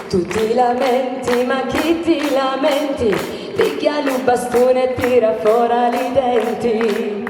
Tu ti lamenti, ma chi ti lamenti? Picchia il bastone e tira fuori i denti.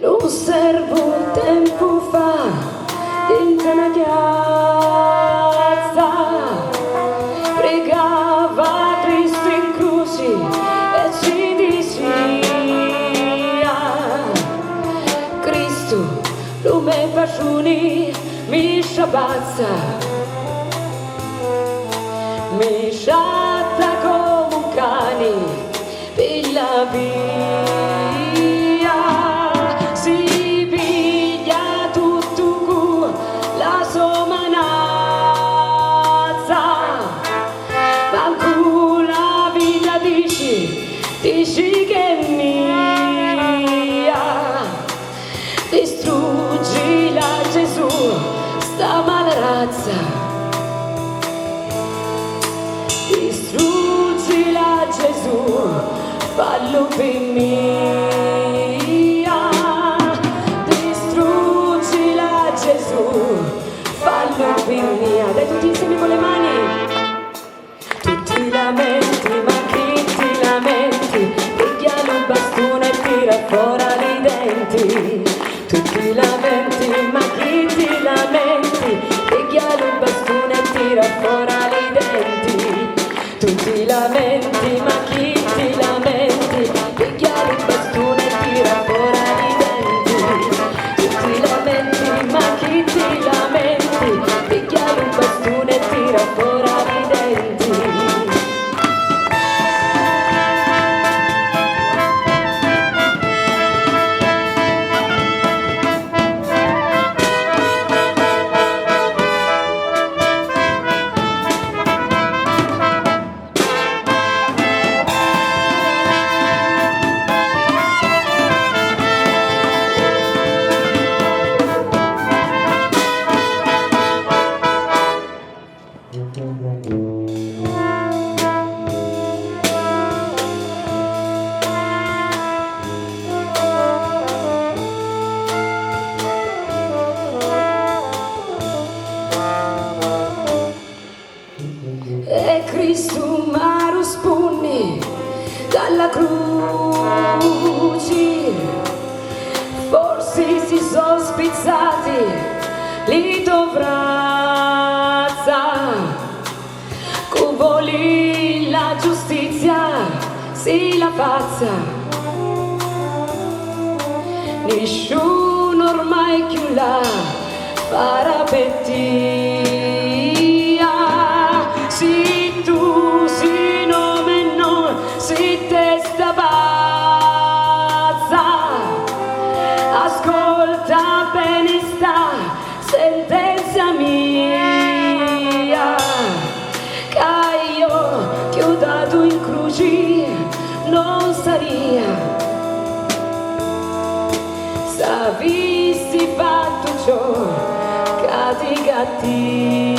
Lo osservo tempo fa dentro una piazza, pregava Cristo in croce e ci diceva: Cristo, tu mi passioni, mi sciabazza, mi sciatta come un cane per la via. Dici che è mia, distruggila Gesù, sta mala razza, distruggila Gesù, fallo per mia, distruggila Gesù, fallo per mia. Dai tutti insieme con le mani. Tu ti lamenti, ma chi ti lamenti? Piglialo il bastone e tira fuori i denti. Tu ti lamenti, ma chi ti lamenti? Piglialo il bastone e tira fuori i denti. Tu ti lamenti, ma chi ti lamenti? Piglialo il bastone e tira fuori i denti. Tu ti lamenti, ma chi ti lamenti? Piglialo il bastone e tira fuori i denti. E Cristo mi risponde dalla croce, forse si sono spizzati li dovrazza, con voli la giustizia si la pazza, nessuno ormai più la farà pettire. Si tu, si nome non, si testa pazza, ascolta bene sta sentenza mia, che io chiodato in croce non saria, s'avessi fatto ciò che ti gatti.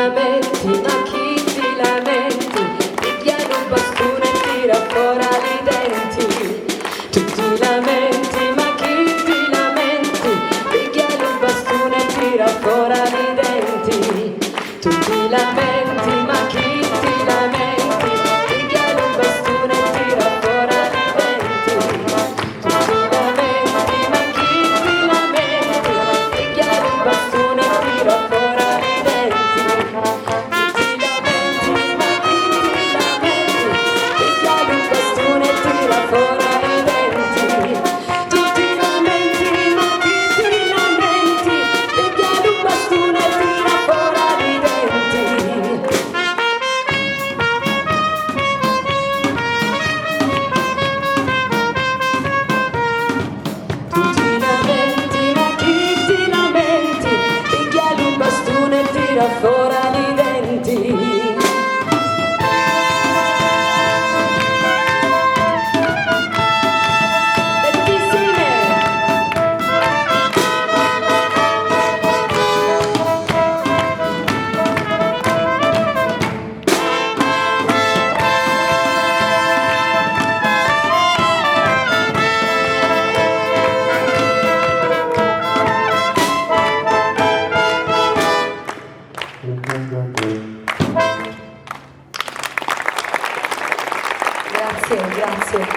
lamenti, ma chi ti lamenti? Picchiano un bastone e tira fuori i denti. Tu ti lamenti, ma chi ti lamenti? Picchiano un bastone e tira fuori i denti. Tu ti lamenti, ma chi ti lamenti? Picchiano un bastone e tira fuori i denti. Tu ti lamenti, ma chi ti lamenti? Picchiano un bastone e tira fuori i denti. Tu ti lamenti, ma chi ti lamenti? Picchiano un bastone e tira fuori i denti. Tu ti lamenti, ma chi ti lamenti? Picchiano un bastone e tira fuori i denti. Tu ti lamenti, ma chi ti lamenti? Picchiano un bastone e tira fuori i denti. Grazie, grazie.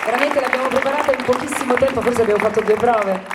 Veramente l'abbiamo preparata in pochissimo tempo, forse abbiamo fatto 2 prove.